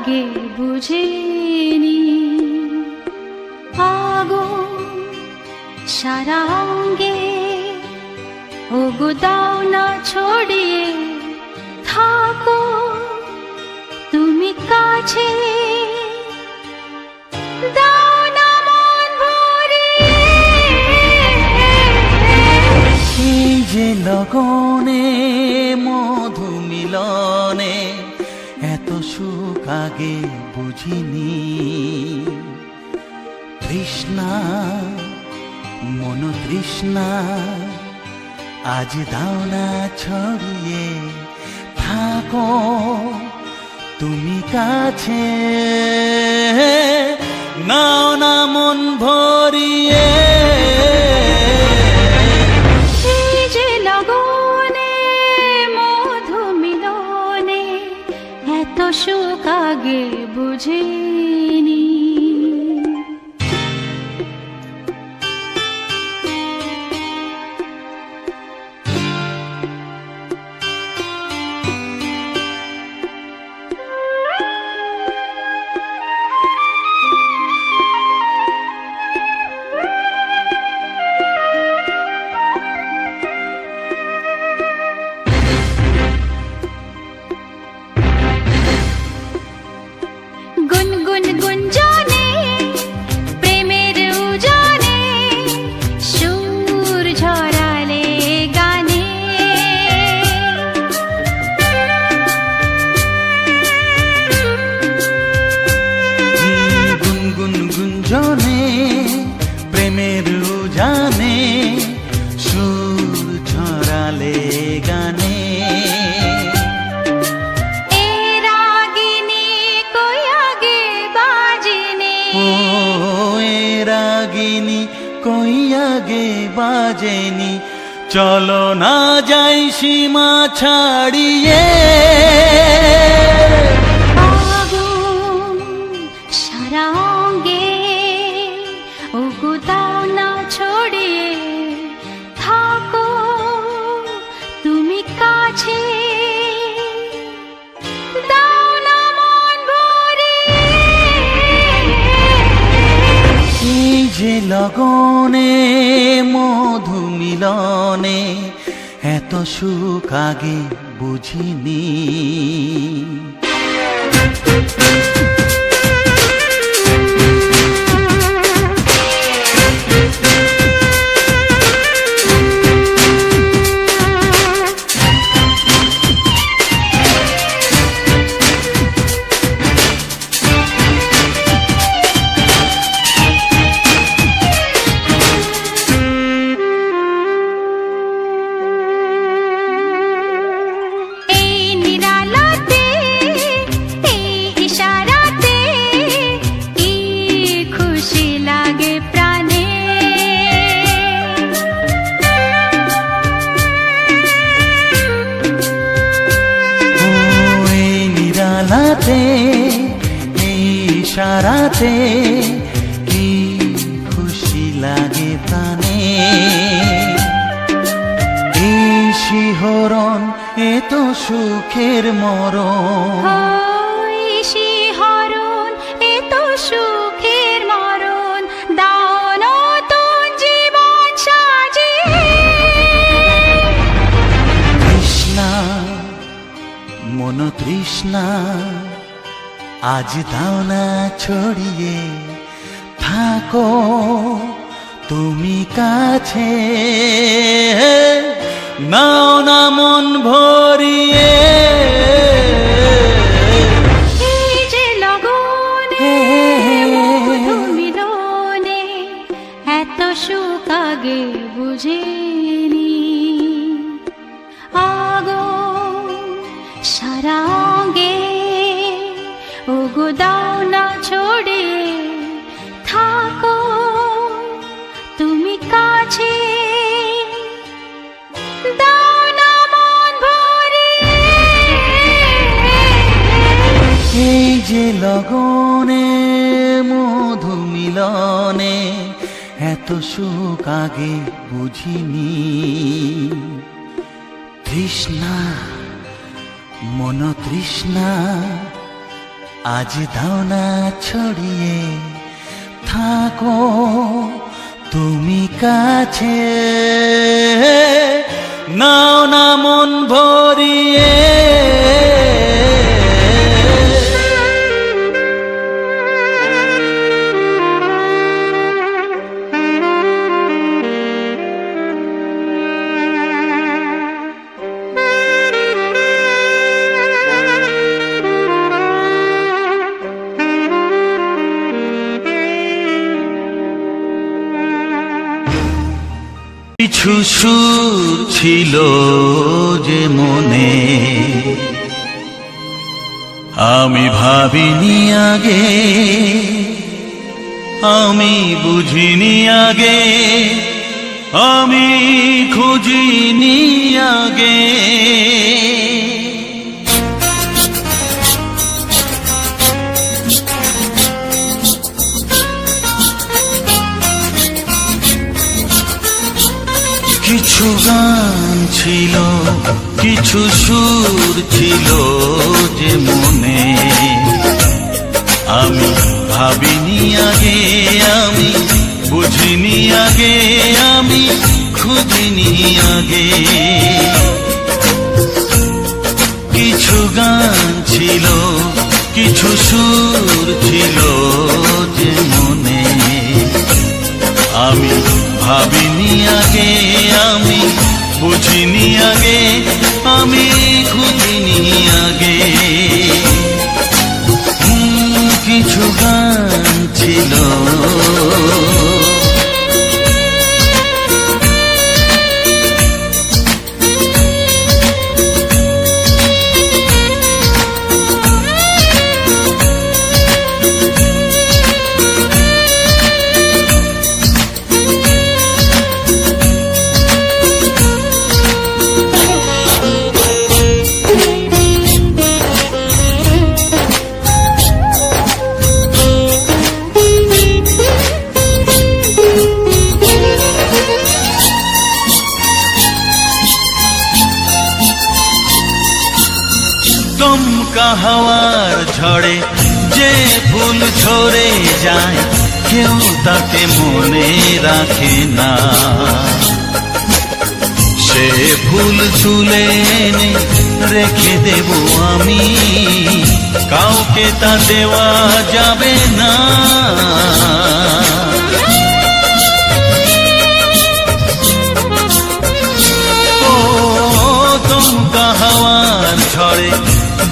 আগে বুঝিনি। আগুন সারা অঙ্গে, ওগো দাও না ছড়িয়ে, থাকো তুমি কাছে, দাও না মন ভরিয়ে। এই যে লগনে মধু মিলনে এত সুখ আগে বুঝিনি। তৃষ্ণা মন তৃষ্ণা আজ দাও না ছড়িয়ে, থাকো তুমি কাছে, নাও না মন ভরিয়ে। এই যে লগনে মধু মিলনে এত সুখ আগে বুঝিনি। গুনগুন গুঞ্জনে প্রেমের উজানে সুর ঝরালে গানে। গুনগুন গুঞ্জনে প্রেমের উজানে সুর ছড়ালে গানে। রাগিনী কই আগে বাজেনি, চলো না যাই সীমা ছাড়িয়ে। আগুন সারা অঙ্গে, ওগো দাও না ছড়িয়ে, থাকো তুমি কাছে, দাও না মন ভরিয়ে। এই যে লগনে মধু মিলনে এত সুখ আগে বুঝিনি। এই ইশারাতে কি খুশি লাগে প্রাণে। এই শিহরণ এ তো সুখের মরণ, শিহরণ এ তো সুখের মরণ, দাও নতুন জীবন সাজিয়ে। তৃষ্ণা মন তৃষ্ণা আজ দাও না ছড়িয়ে, থাকো তুমি কাছে, নাও না মন ভরিয়ে। এই যে লগনে মধু মিলনে এত সুখ আগে বুঝিনি। আগুন সারা অঙ্গে, ওগো দাও না ছড়িয়ে, থাকো তুমি কাছে, দাও না মন ভরিয়ে। এই যে লগনে মধু মিলনে এত সুখ আগে বুঝিনি। তৃষ্ণা মন তৃষ্ণা আজ দাও না ছড়িয়ে থাকো তুমি কাছে, নাও না মন ভরিয়ে। কিছু সুর ছিল যে মনে, আমি ভাবিনি আগে, আমি বুঝিনি আগে, আমি খুঁজিনি আগে। কিছু গান ছিল, কিছু সুর ছিল যে মনে, আমি ভাবিনি আগে, আমি বুঝিনি আগে, আমি খুঁজিনি আগে। কিছু গান ছিল, কিছু সুর ছিল যে মনে, আমি ভাবিনি আগে, আমি বুঝিনি আগে, আমি খুঁজিনি আগে। কিছু গান ছিল, দমকা হাওয়ার ঝড়ে যে ফুল ঝরে যায়, কেউ তাকে মনে রাখে না। সে ফুল তুলে এনে রেখে দেব আমি, কাউকে তা দেওয়া যাবে না। ও দমকা হাওয়ার ঝড়ে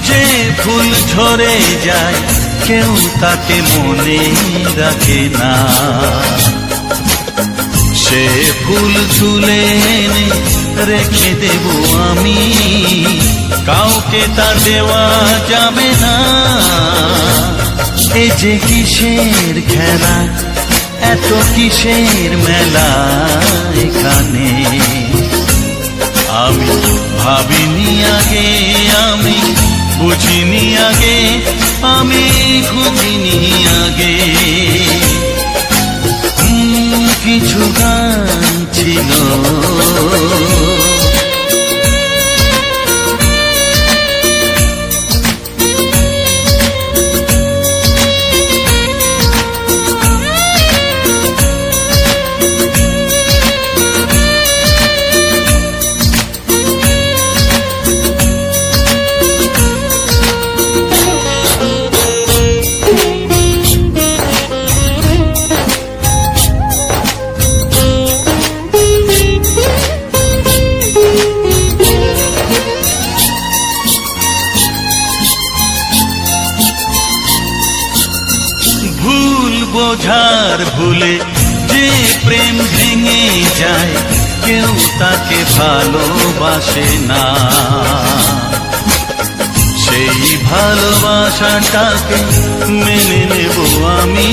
যে ফুল ঝরে যায়, কেউ তাকে মনে রাখে না। সে ফুল তুলে এনে রেখে দেব আমি, কাউকে তা দেওয়া যাবে না। এ যে কিসের খেলা, এত কিসের মেলা এখানে, আমি ভাবিনি আগে, আমি বুঝিনি আগে, আমি খুঁজিনি আগে। কিছু গান ছিল, বোঝার ভুলে যে প্রেম ভেঙে যায়, কেউ তাকে ভালোবাসে না। সেই ভালোবাসাটাকে মেনে নেব আমি,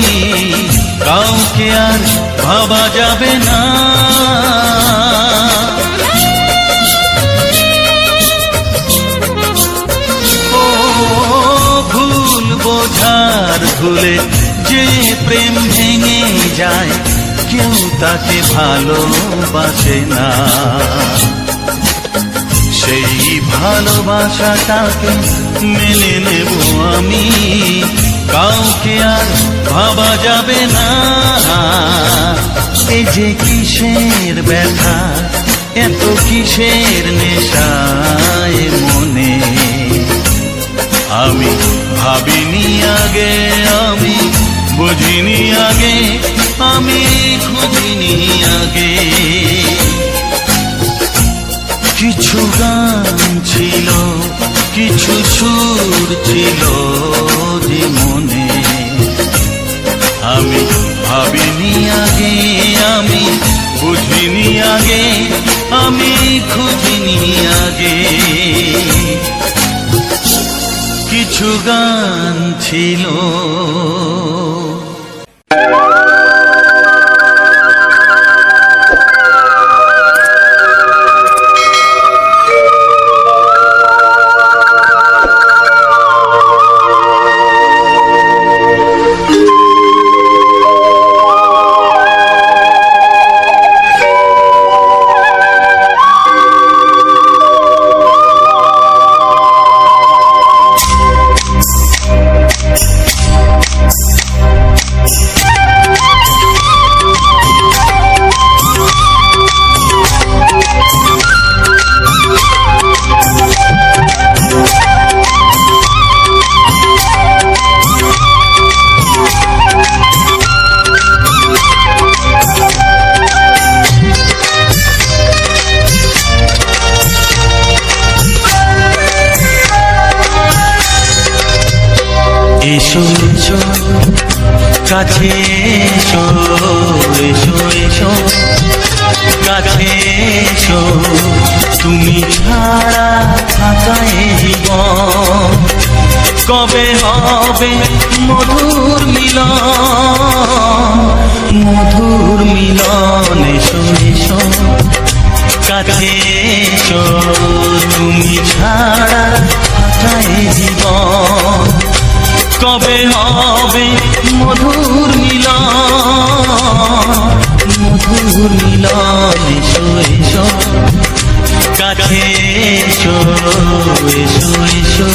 কাউকে আর ভাবা যাবে না। ও ভুল বোঝার ভুলে যে প্রেম ভেঙে যায়, কেউ তাকে ভালোবাসে না। সেই ভালোবাসাটাকে মেনে নেব আমি, কাউকে আর ভাবা যাবে না। এ যে কিসের ব্যথা, এত কিসের নেশায় মনে, আমি ভাবিনি আগে, আমি বুঝিনি আগে, আমি খুঁজিনি আগে। কিছু গান ছিল, কিছু সুর ছিল যে মনে, আমি ভাবিনি আগে, আমি বুঝিনি আগে, আমি খুঁজিনি আগে। কিছু গান ছিল। এসো এসো কাছে এসো, এসো এসো কাছে এসো, তুমি ছাড়া থাকা এ জীবন কবে হবে মধুর মিলন, মধুর মিলন। এসো এসো কাছে এসো, তুমি ছাড়া থাকা এ জীবন কবে হবে মধুর মিলন, মধুর মিলন। এসো এসো কাছে এসো, এসো এসো।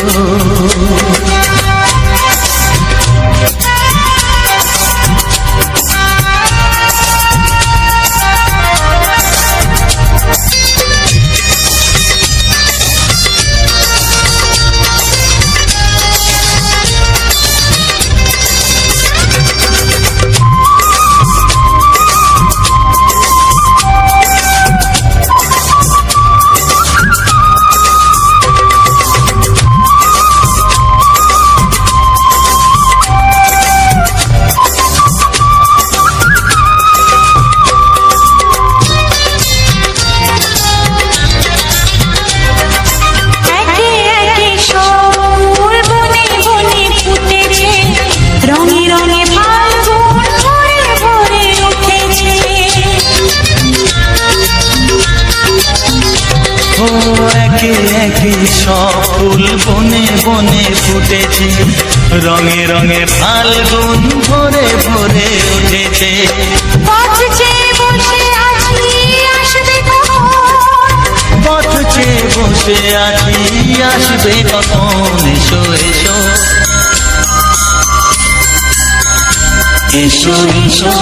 ফুল বনে বনে ফুটেছে, রঙে রঙে ফাল্গুন ভরে ভরে উঠেছে। পথ চেয়ে বসে আছি আসবে কখন, পথ চেয়ে বসে আছি আসবে কখন। এসো এসো এসো এসো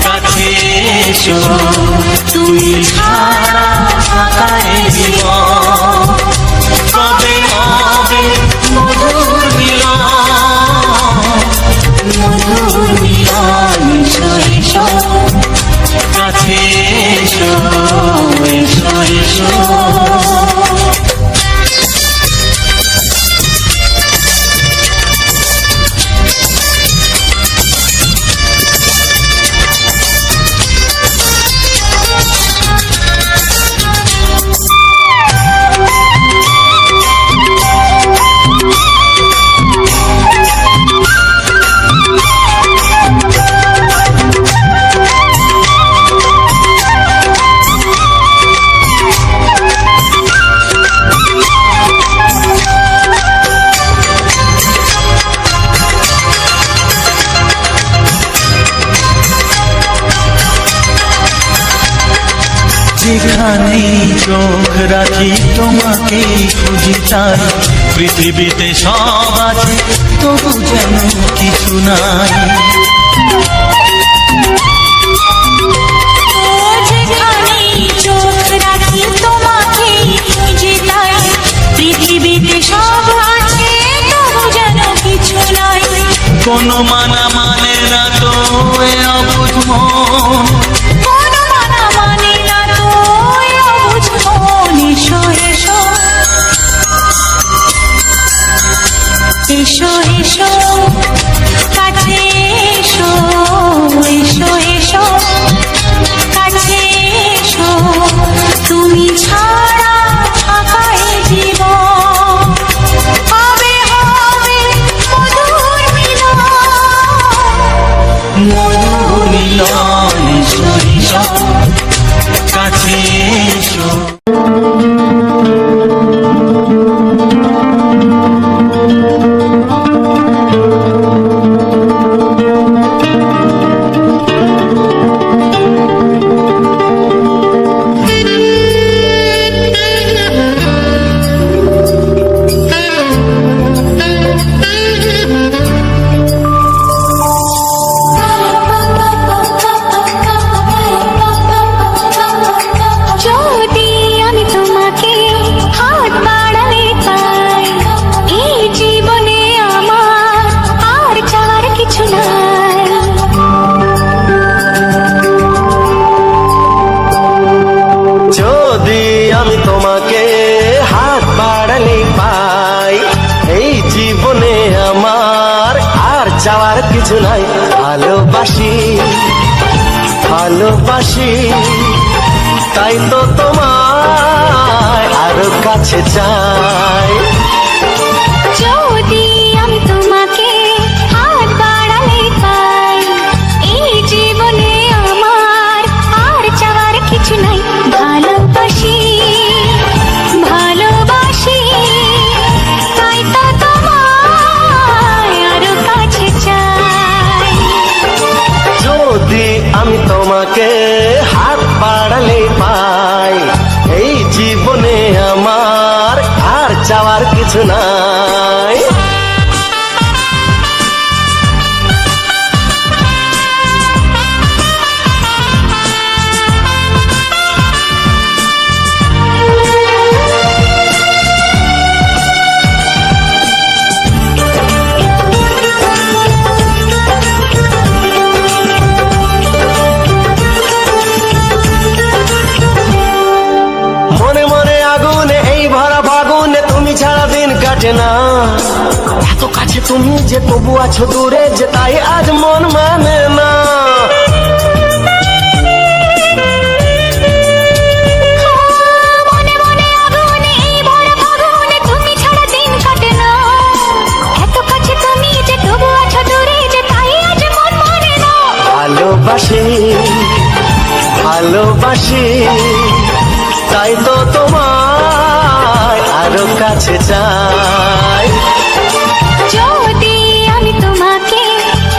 কাছে এসো, তুমি ছাড়া থাকা এ জীবন কবে হবে মধুর মিলন, মধুর মিলন। এসো এসো কাছে এসো, এসো এসো। যেখানে চোখ রাখি তোমাকে খুঁজি তাই, পৃথিবীতে সব আছে তবু যেন কিছু নাই। যেখানে চোখ রাখি তোমাকে খুঁজি তাই, পৃথিবীতে সব আছে তবু যেন কিছু নাই। কোনো মানা মানে না তো এ অবুঝ মন, কোনো মানা মানে না তো এ অবুঝ মন। এসো এসো এসো এসো কাছে এসো, এসো এসো কাছে এসো, তুমি ছাড়া থাকা এ জীবন হবে হবে মধুর মিলন। মধুর মিলন। এসো এসো কাছে এসো। যদি আমি তোমাকে হাত বাড়ালে পাই, এই জীবনে আমার আর চাওয়ার কিছু নাই। যদি আমি তোমাকে হাত বাড়ালে পাই, এই জীবনে আমার আর চাওয়ার কিছু নাই। ভালোবাসি ভালোবাসি তাই তো তোমায় আরো কাছে চাই। যদি আমি তোমাকে হাত বাড়ালে পাই, এই জীবনে আমার আর চাওয়ার কিছু নাই। ভালোবাসি ভালোবাসি তাই তো তোমায় আরো কাছে চাই। যদি আমি তোমাকে হাত বাড়ালে পাই, এই জীবনে আমার আর চাওয়ার কিছু নাই। মনে মনে আগুনে এই ভরা ফাগুনে তুমি ছাড়া দিন কাটে না। এত কাছে তুমি যে তবু আছো দূরে, যে তাই আজ মন মানে না। মনে মনে আগুনে এই ভরা ফাগুনে তুমি ছাড়া দিন কাটে না। এত কাছে তুমি যে তবু আছো দূরে, যে তাই আজ মন মানে না। ভালোবাসি ভালোবাসি তাই তো তোমায় আরো কাছে চাই। যদি আমি তোমাকে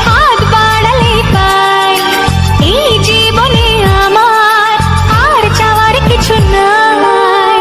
হাত বাড়ালে পাই, এই জীবনে আমার আর চাওয়ার কিছু নাই।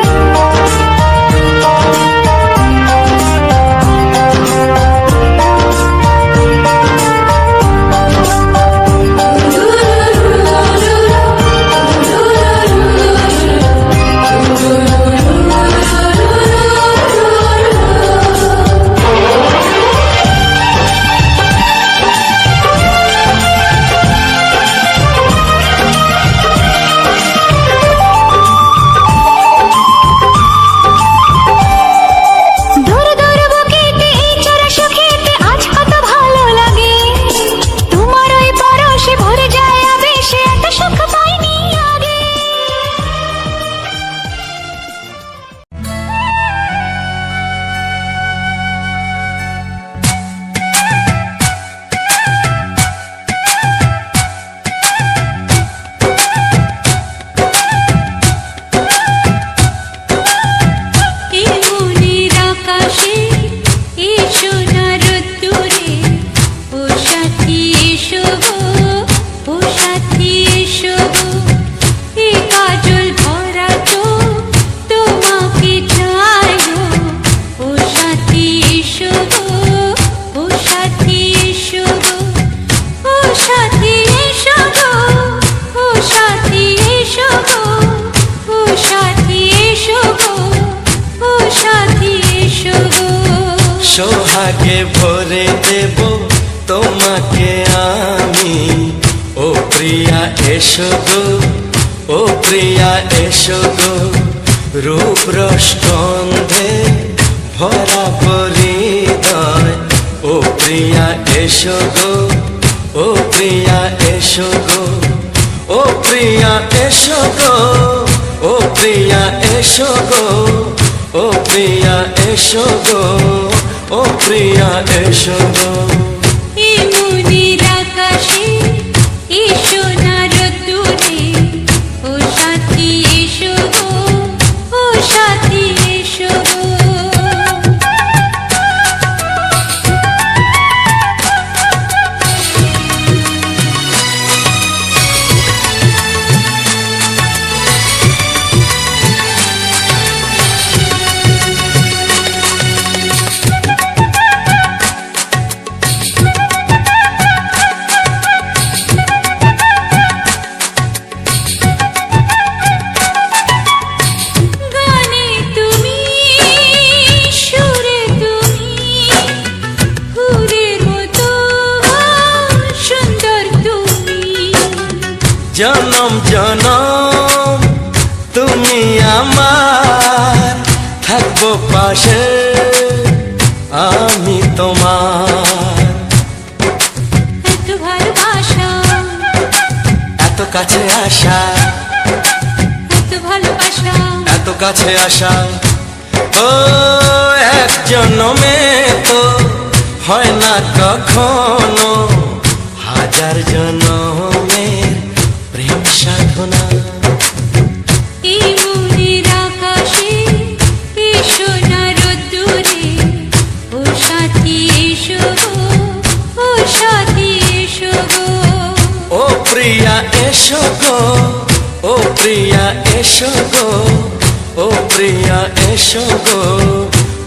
সোহাগে ভরে দেব তোমাকে আমি। ও প্রিয়া এসো গো, ও প্রিয়া এসো গো, রূপ রস গন্ধে ভরা পরিদয়। ও প্রিয়া এসো গো, ও প্রিয়া এসো গো, ও প্রিয়া এসো গো, ও প্রিয়া এসো গো, ও প্রিয়া এসো গো, ও প্রিয়া এসো গো। এই মনের আকাশে এসো না রোদ্দুরে, ও সাথী এসো গো, ও সাথী এসো গো। গানে তুমি, সুরে তুমি, ফুলের মতো সুন্দর তুমি। জনম জনম তুমি আমার, থাকবো পাশে আমি তোমার। এত ভালোবাসা, এত কাছে আসা, এত ভালোবাসা, এত কাছে আসা, ও এক জন্মে তো হয় না কখনো, হাজার জন্মের প্রেম সাধনা। এই মনের আকাশে এসো না রোদ্দুরে, ও সাথী এসো গো, ও সাথী এসো গো। ও প্রিয়া এসো গো, ও প্রিয়া এসো গো, ও প্রিয়া এসো গো,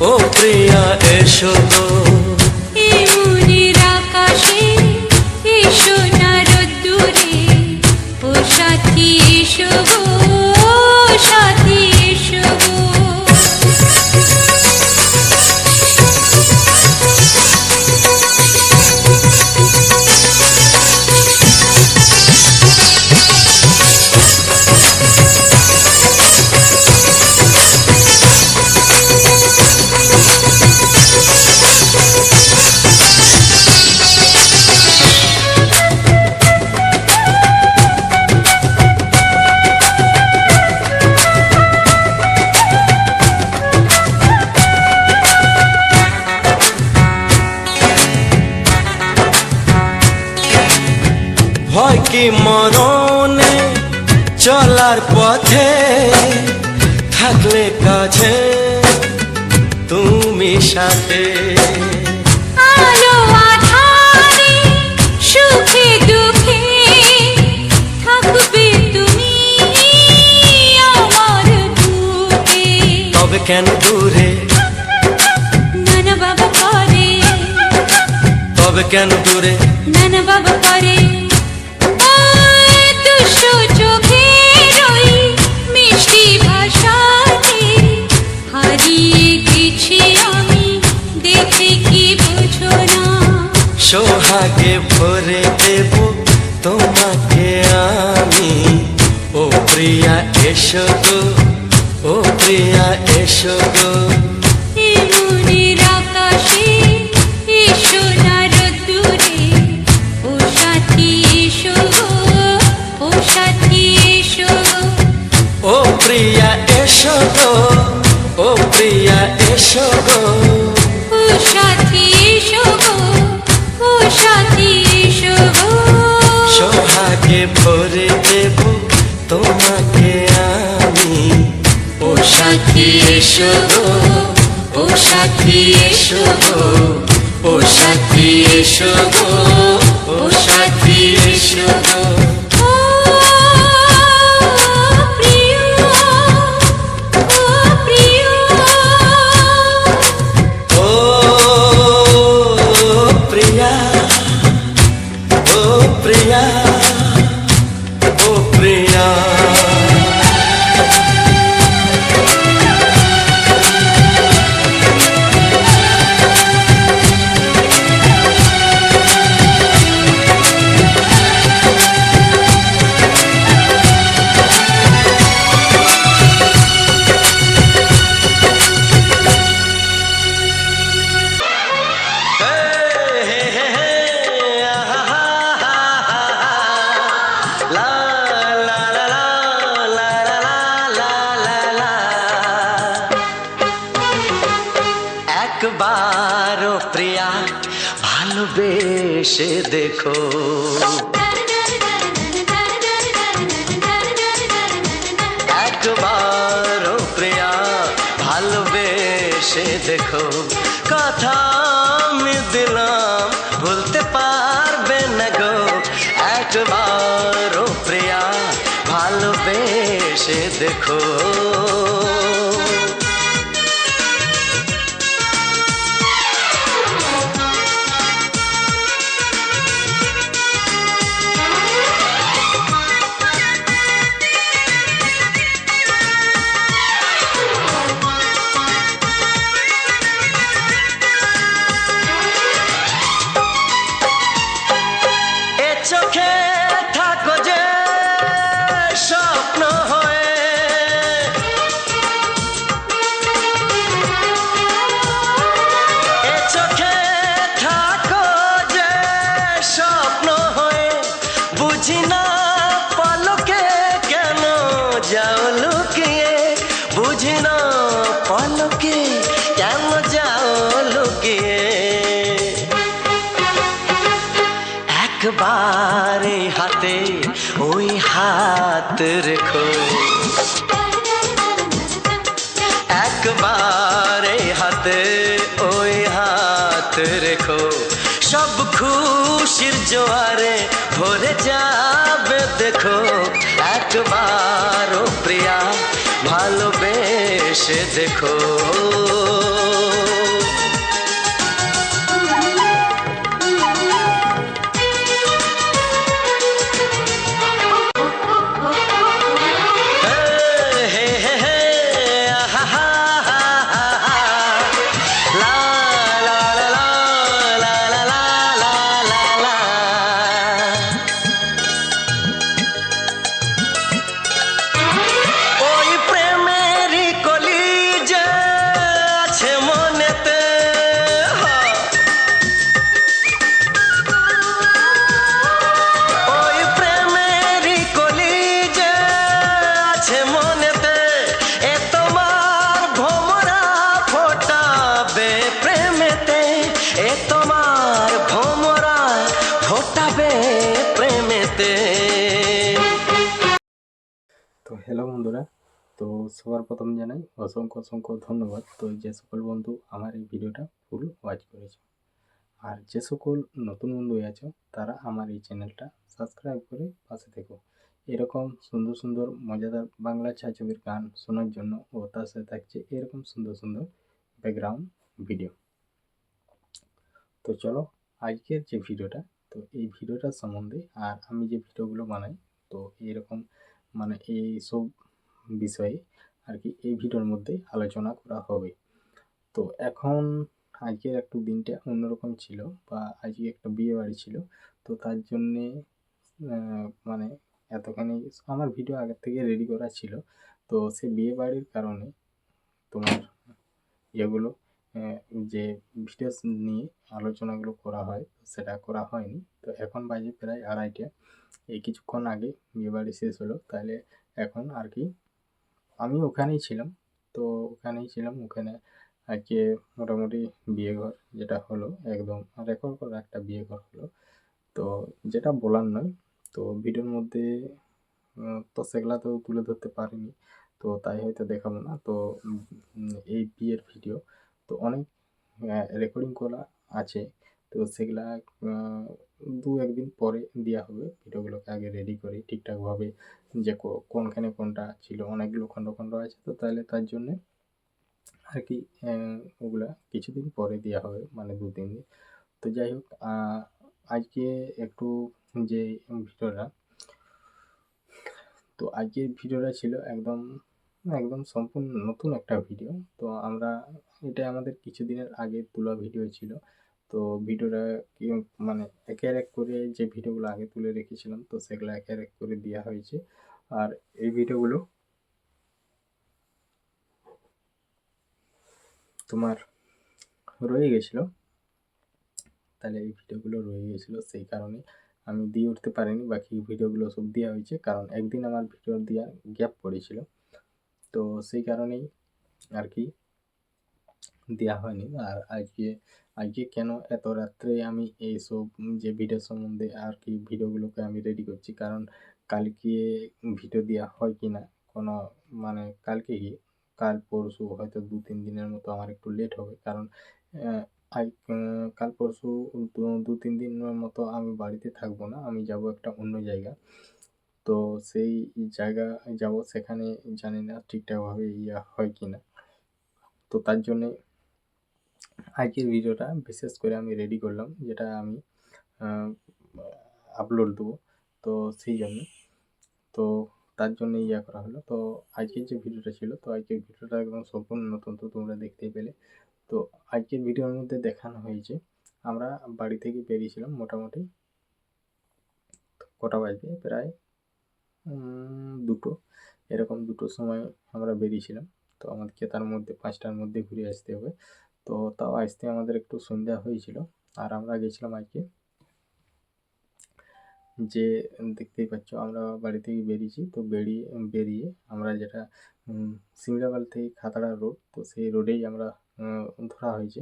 ও প্রিয়া এসো গো। এই মনের আকাশে এসো না রোদ্দুরে, ও সাথী এসো গো, ও সাথী এসো গো। ভয় কি মরণে চলার পথে, থাকলে কাছে তুমি সাথে। আলো আঁধারে, সুখে দুঃখে, থাকবে তুমি আমার বুকে। তবে কেন দূরে, নানা বাবা করে, তবে কেন দূরে, নানা বাবা করে। ওই দুষ্টু চোখের ওই মিষ্টি ভাষাতে হারিয়ে গেছি আমি, দেখে কি বুঝো না। সোহাগে ভরে দেব তোমাকে আমি। ও প্রিয়া এসো গো, ও প্রিয়া এসো গো। এই মনের আকাশে এসো না রোদ্দুরে, ও সাথী এসো গো, ও সাথী এসো গো। ও প্রিয়া এসো গো, ও প্রিয়া এসো গো। ও সাথী এসো গো, ও সাথী এসো গো। সোহাগে ভরে দেব তোমাকে আমি। ও সাথী এসো গো, ও সাথী এসো গো, ও সাথী এসো গো, ও সাথী এসো গো। ও প্রিয়, ও প্রিয়, ও প্রিয়া, ও প্রিয়া, ও প্রিয়া। ভালোবেসে দেখো। একবার ও প্রিয়া ভালোবেসে দেখো, কথা আমি দিলাম ভুলতে পারবে না গো। একবার ও প্রিয়া ভালোবেসে দেখো। এ চোখে থাকো যে স্বপ্ন হয়ে, এ চোখে থাকো যে স্বপ্ন হয়ে, বুঝি না পলকে কেন যাও লুকিয়ে, বুঝি না পলকে কেন যাও লুকিয়ে। একবার এই হাতে ওই হাত রেখো, একবার এই হাতে ওই হাত রেখো, সব খুশির জোয়ারে ভরে যাবে দেখো। একবার ও প্রিয়া ভালোবেসে দেখো। ওই প্রেমেরই কলি যে আছে মনেতে, ওই প্রেমেরই কলি যে আছে মনেতে, এ তোমার ভোমরা ফোটাবে প্রেমেতে, এ তোমার ভোমরা ফোটাবে প্রেমেতে। তো হ্যালো বন্ধুরা, তো সবার প্রথম জানাই অসংখ্য অসংখ্য ধন্যবাদ। তো যে সকল বন্ধু আমার এই ভিডিওটা ফুল ওয়াচ করেছে, আর যে সকল নতুন বন্ধু আছো তারা আমার এই চ্যানেলটা সাবস্ক্রাইব করে পাশে থেকো। এরকম সুন্দর সুন্দর মজাদার বাংলা ছায়াছবির গান শোনার জন্য, ও তার সাথে থাকছে এরকম সুন্দর সুন্দর ব্যাকগ্রাউন্ড ভিডিও। তো চলো আজকের যে ভিডিওটা, তো এই ভিডিওটার সম্বন্ধে আর আমি যে ভিডিওগুলো বানাই, তো এরকম মানে এই সব বিষয়ে আর কি এই ভিডিওর মধ্যে আলোচনা করা হবে। তো এখন আজকের একটু দিনটা অন্যরকম ছিল, বা আজকে একটা বিয়ে বাড়ি ছিল, তো তার জন্যে মানে এতখানি আমার ভিডিও আগের থেকে রেডি করা ছিল। তো সে বিয়ে বাড়ির কারণে তোমার এগুলো যে ভিডিও নিয়ে আলোচনাগুলো করা হয় সেটা করা হয়নি। তো এখন বাজে প্রায় 2:30, এই কিছুক্ষণ আগে বিয়ে বাড়ি শেষ হলো, তাহলে এখন আর কি আমি ওখানেই ছিলাম। তো ওখানেই ছিলাম, ওখানে আজকে মোটামুটি বিয়ে ঘর যেটা হলো, একদম রেকর্ড করা একটা বিয়ে ঘর হলো। তো যেটা বলার নয়, তো ভিডিওর মধ্যে তো সেগুলা তো তুলে ধরতে পারিনি, তো তাই হয়তো দেখাবো না। তো এই বিয়ের ভিডিও তো অনেক রেকর্ডিং করা আছে, তো সেগুলা 2-1 দিন পরে দেওয়া হবে। ভিডিওগুলোকে আগে রেডি করে ঠিকঠাকভাবে, যে কোনখানে কোনটা ছিল, অনেকগুলো খণ্ড খণ্ড আছে, তো তাহলে তার জন্যে আর কি ওগুলা কিছুদিন পরে দেওয়া হবে, মানে 2-3 দিন। তো যাই হোক, আজকে একটু যে ভিডিওটা, তো আজকের ভিডিওটা ছিল একদম একদম সম্পূর্ণ নতুন একটা ভিডিও। তো এটা আমাদের কিছুদিনের আগে তোলা ভিডিও ছিল। তো ভিডিওটা কি মানে একের এক করে যে ভিডিওগুলো আগে তুলে রেখেছিলাম, তো সেগুলো একের এক করে দেওয়া হয়েছে। আর এই ভিডিওগুলো তোমার রয়ে গেছিলো, তাহলে এই ভিডিওগুলো রয়ে গেছিলো, সেই কারণে আমি দিয়ে উঠতে পারিনি। বাকি ভিডিওগুলো সব দেওয়া হয়েছে, কারণ একদিন আমার ভিডিও দেওয়ার গ্যাপ পড়েছিল, তো সেই কারণেই আর কি দেওয়া হয়নি। আর আজকে কেন এত রাত্রে আমি এইসব যে ভিডিও সম্বন্ধে আর কি ভিডিওগুলোকে আমি রেডি করছি, কারণ কালকে ভিডিও দেওয়া হয় কি না কোনো মানে কালকে কি কাল পরশু হয়তো 2-3 দিনের মতো আমার একটু লেট হবে, কারণ কাল পরশু 2-3 দিনের মতো আমি বাড়িতে থাকবো না, আমি যাব একটা অন্য জায়গা। তো সেই জায়গা যাব, সেখানে জানি না ঠিকঠাকভাবে হয় কি না। তো তার জন্যে আজকের ভিডিওটা বিশেষ করে আমি রেডি করলাম, যেটা আমি আপলোড দেবো। তো সেই জন্য তো তার জন্য করা হলো। তো আজকের যে ভিডিওটা ছিল, তো আজকের ভিডিওটা একদম সম্পূর্ণ নতুন, তো তোমরা দেখতেই পেলে। তো আজকের ভিডিওর মধ্যে দেখানো হয়েছে আমরা বাড়ি থেকে বেরিয়েছিলাম মোটামুটি কটা বাজে, প্রায় 2টো, এরকম 2টোর সময় আমরা বেরিয়েছিলাম। তো আমাদেরকে তার মধ্যে 5টার মধ্যে ঘুরে আসতে হবে। তো তাও আসতে আমাদের একটু সন্ধ্যা হয়েছিল। আর আমরা গেছিলাম আজকে যে দেখতেই পাচ্ছ আমরা বাড়ি থেকে বেরিয়েছি। তো বেরিয়ে আমরা যেটা সিমলাপাল থেকে খাতড়া রোড, তো সেই রোডেই আমরা ধরা হয়েছে।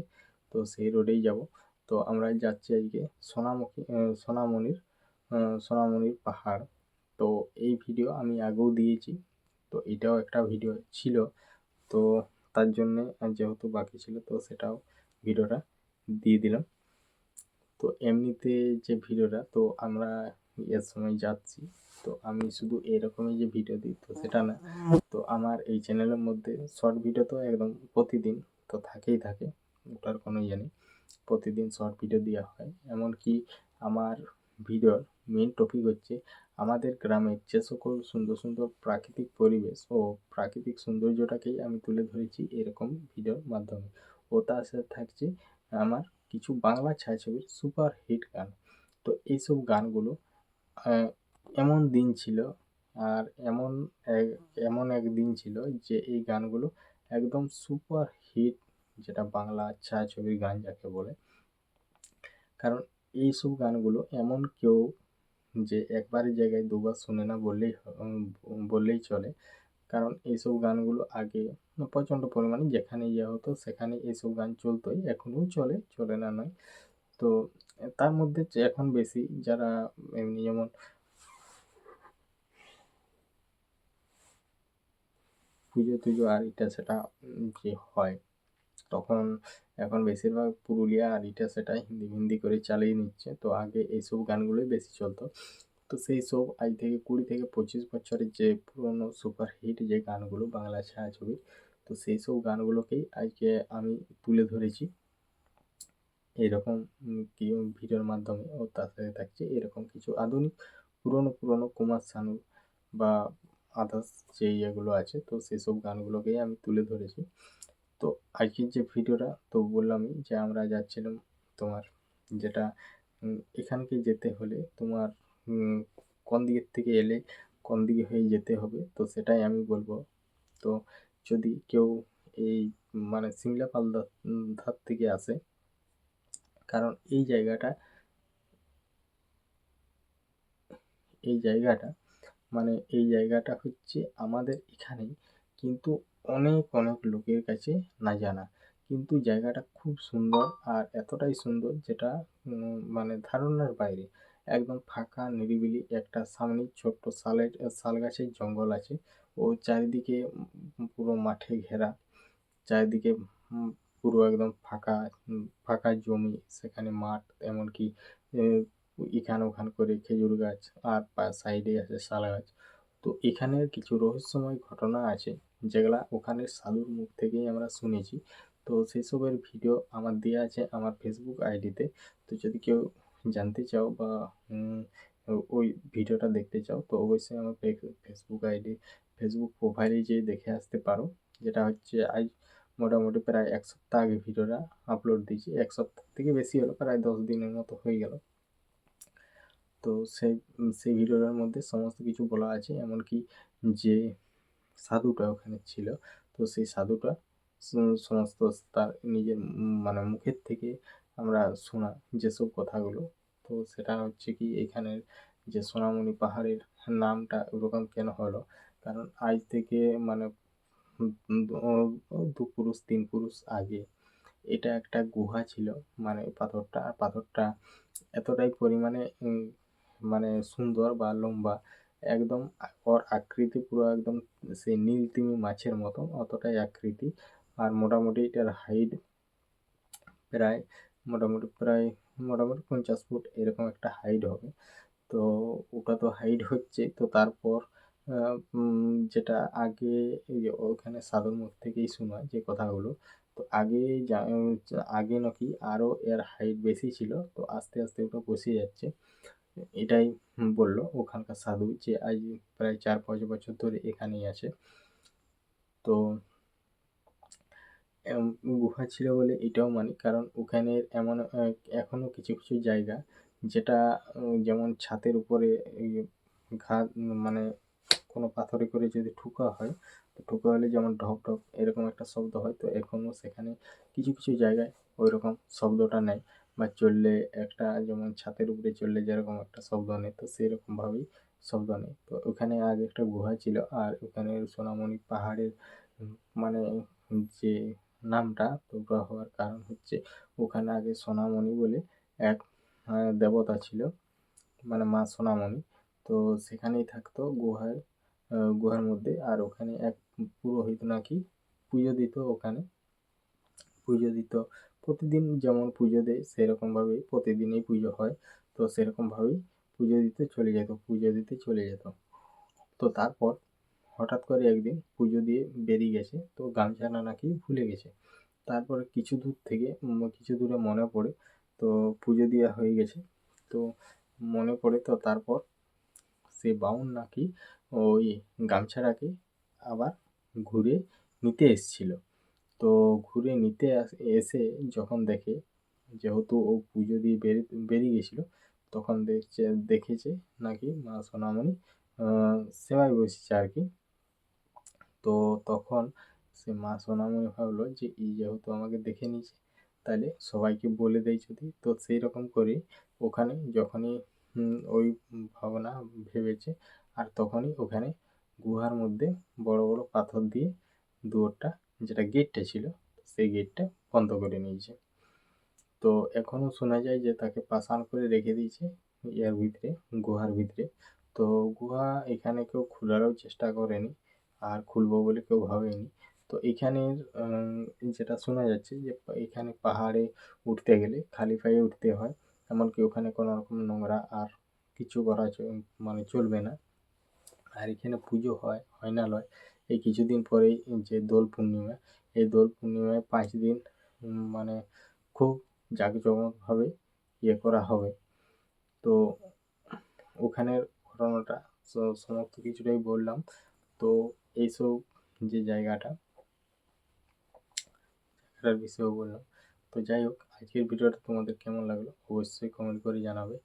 তো সেই রোডেই যাব। তো আমরা যাচ্ছি আজকে সোনামণির পাহাড়। তো এই ভিডিও আমি আগেও দিয়েছি, তো এটাও একটা ভিডিও ছিল। তো তার জন্যে যেহেতু বাকি ছিল, তো সেটাও ভিডিওটা দিয়ে দিলাম। তো এমনিতে যে ভিডিওটা, তো আমরা এর সময় যাচ্ছি, তো আমি শুধু এরকমই যে ভিডিও দিই তো সেটা না। তো আমার এই চ্যানেলের মধ্যে শর্ট ভিডিও তো একদম প্রতিদিন তো থাকেই থাকে, ওটার কোনো নেই। প্রতিদিন শর্ট ভিডিও দেওয়া হয়। এমনকি আমার ভিডিওর মেন টপিক হচ্ছে আমাদের গ্রামের যে সকল সুন্দর সুন্দর প্রাকৃতিক পরিবেশ ও প্রাকৃতিক সৌন্দর্যটাকেই আমি তুলে ধরেছি এরকম ভিডিওর মাধ্যমে। ও তার সাথে থাকছে আমার কিছু বাংলা ছায়াছবির সুপার হিট গান। তো এইসব গানগুলো এমন দিন ছিল, আর এমন এক দিন ছিল যে এই গানগুলো একদম সুপার হিট, যেটা বাংলা ছায়াছবির গান যাকে বলে। কারণ এইসব গানগুলো এমন কেউ যে একবারের জায়গায় দুবার শোনে না বললেই চলে। কারণ এইসব গানগুলো আগে প্রচণ্ড পরিমাণে যেখানে হতো সেখানে এইসব গান চলতোই, এখনও চলে না নয়। তো তার মধ্যে এখন বেশি যারা এমনি যেমন পুজো টুজো আর এটা সেটা যে হয়, তখন এখন বেশিরভাগ পুরুলিয়া আর এটা সেটা হিন্দি করে চালিয়ে নিচ্ছে। তো আগে এইসব গানগুলোই বেশি চলতো। তো সেই সব আজ থেকে 20 থেকে 25 বছরের যে পুরনো সুপার হিট যে গানগুলো বাংলা ছায়াছবির, তো সেই সব গানগুলোকেই আজকে আমি তুলে ধরেছি এইরকম কি ভিডিওর মাধ্যমে। ও তার সাথে থাকছে এরকম কিছু আধুনিক পুরনো কুমার শানু বা আদার্স যে ইয়েগুলো আছে, তো সেসব গানগুলোকেই আমি তুলে ধরেছি। তো আজকের যে ভিডিওটা, তো বললামই যে আমরা যাচ্ছিলাম তোমার যেটা এখানকে যেতে হলে তোমার কোন দিকের থেকে এলে কোন দিকে হয়ে যেতে হবে, তো সেটাই আমি বলবো। তো যদি কেউ এই মানে সিমলাপাল ধার থেকে আসে, কারণ এই জায়গাটা হচ্ছে আমাদের এখানেই, কিন্তু অনেক লোকের কাছে না জানা। কিন্তু জায়গাটা খুব সুন্দর, আর এতটাই সুন্দর যেটা মানে ধারণার বাইরে। একদম ফাঁকা নিরিবিলি একটা সামনে ছোট্ট শাল গাছের জঙ্গল আছে। ও চারিদিকে পুরো মাঠে ঘেরা, চারিদিকে পুরো একদম ফাঁকা জমি, সেখানে মাঠ, এমনকি এখান ওখান করে খেজুর গাছ, আর সাইডে আছে শাল গাছ। তো এখানের কিছু রহস্যময় ঘটনা আছে যেগুলা ওখানের সাধুর মুখ থেকেই আমরা শুনেছি। তো সেসবের ভিডিও আমার দেওয়া আছে আমার ফেসবুক আইডিতে। তো যদি কেউ জানতে চাও বা ওই ভিডিওটা দেখতে চাও, তো অবশ্যই আমার ফেসবুক প্রোফাইলে যেয়ে দেখে আসতে পারো। যেটা হচ্ছে আজ মোটামুটি প্রায় 1 সপ্তাহ আগে ভিডিওটা আপলোড দিয়েছি, 1 সপ্তাহ থেকে বেশি হলো, প্রায় 10 দিনের মতো হয়ে গেল। তো সেই ভিডিওটার মধ্যে সমস্ত কিছু বলা আছে, এমনকি যে সাধুটা ওখানে ছিল, তো সেই সাধুটা সমস্ত তার নিজের মানে মুখের থেকে আমরা শোনা যেসব কথাগুলো। তো সেটা হচ্ছে কি এখানের যে সোনামণি পাহাড়ের নামটা ওরকম কেন হলো, কারণ আজ থেকে মানে 2 পুরুষ 3 পুরুষ আগে এটা একটা গুহা ছিল, মানে পাথরটা এতটাই পরিমাণে মানে সুন্দর বা লম্বা, একদম ওর আকৃতি পুরো একদম সেই নীল তিমি মাছের মতো, অতটাই আকৃতি। আর মোটামুটি এটার হাইট প্রায় মোটামুটি 50 ফুট এরকম একটা হাইট হবে। তো ওটা তো হাইট হচ্ছে, তো তারপর যেটা আগে এই যে ওখানে সাধুর মুখ থেকেই শোনা যে কথাগুলো, তো আগে নাকি আরও এর হাইট বেশি ছিল, তো আস্তে আস্তে ওটা বসে যাচ্ছে, এটাই বললো ওখানকার সাধু, যে আজ প্রায় 4-5 বছর ধরে এখানেই আছে। তো গুহা ছিল বলে এটাও মানি, কারণ ওখানে এমন এখনো কিছু কিছু জায়গা যেটা যেমন ছাদের উপরে এই ঘা মানে কোনো পাথরে করে যদি ঠুকা হয়, তো ঠুকা হলে যেমন ঢপ ঢপ এরকম একটা শব্দ হয়, তো এখনও সেখানে কিছু কিছু জায়গায় ওই রকম শব্দটা নেই। বা চললে একটা যেমন ছাদের উপরে চললে যেরকম একটা শব্দ নেই, তো সেই রকমভাবেই শব্দ নেই। তো ওখানে আগে একটা গুহা ছিল, আর ওখানে সোনামণি পাহাড়ের মানে যে নামটা তোবড়া হওয়ার কারণ হচ্ছে ওখানে আগে সোনামণি বলে এক দেবতা ছিল, মানে মা সোনামণি। তো সেখানেই থাকতো গুহার মধ্যে। আর ওখানে এক পুরোহিত নাকি পুজো দিত, ওখানে পুজো দিত প্রতিদিন, যেমন পুজো দেয় সেরকমভাবেই প্রতিদিনই পুজো হয়। তো সেরকমভাবেই পুজো দিতে চলে যেত। তো তারপর হঠাৎ করে একদিন পুজো দিয়ে বেরিয়ে গেছে, তো গামছাটা নাকি ভুলে গেছে। তারপরে কিছু দূরে মনে পড়ে, তো পুজো দেওয়া হয়ে গেছে, তো মনে পড়ে, তো তারপর সে বামুন নাকি ওই গামছাটাকে আবার ঘুরে নিতে এসেছিল। তো ঘুরে নিতে এসে যখন দেখে, যেহেতু ও পুজো দিয়ে বেরিয়ে গেছিলো, তখন দেখেছে নাকি মা সোনামণি সেবায় বসেছে আর কি। তো তখন সে মা সোনামণি ভাবলো যে এই যেহেতু আমাকে দেখে নিয়েছে, তাহলে সবাইকে বলে দেয় যদি, তো সেই রকম করে ওখানে যখনই ওই ভাবনা ভেবেছে, আর তখনই ওখানে গুহার মধ্যে বড় বড় পাথর দিয়ে দুয়ারটা, যেটা গেটটা ছিল, সেই গেটটা বন্ধ করে নিয়েছে। তো এখনো শোনা যায় যে তাকে পাষাণ করে রেখে দিয়েছে গুহার ভিতরে। তো গুহা এখানে কেউ খোলারও চেষ্টা করেনি, আর খুলবো বলে কেউ ভাবেনি। তো এখানের যেটা শোনা যাচ্ছে যে এখানে পাহাড়ে উঠতে গেলে খালি পায়ে উঠতে হয়, এমনকি ওখানে কোনো রকম নোংরা আর কিছু মানে চলবে না। আর এখানে পুজো হয় না লয়, এই কিছুদিন পরেই যে দোল পূর্ণিমা, এই দোল পূর্ণিমায় 5 দিন মানে খুব জাঁকজমকভাবে করা হবে। তো ওখানের ঘটনাটা সমস্ত কিছুটাই বললাম। তো এইসব যে জায়গাটার বিষয়েও বললাম। তো যাই হোক, আজকের ভিডিওটা তোমাদের কেমন লাগলো অবশ্যই কমেন্ট করে জানাবে।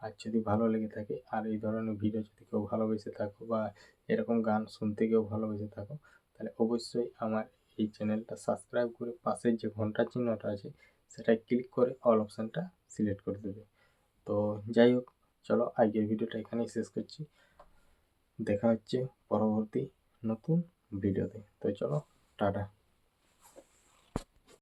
আর যদি ভালো লেগে থাকে, আর এই ধরনের ভিডিও যদি কেউ ভালোবেসে থাকো, বা এরকম গান শুনতে কেউ ভালোবেসে থাকো, তাহলে অবশ্যই আমার এই চ্যানেলটা সাবস্ক্রাইব করে পাশের যে ঘন্টার চিহ্নটা আছে সেটায় ক্লিক করে অল অপশানটা সিলেক্ট করে দেবে। তো যাই হোক, চলো আজকের ভিডিওটা এখানেই শেষ করছি। দেখা হচ্ছে পরবর্তী নতুন ভিডিওতে। তো চলো, টাটা।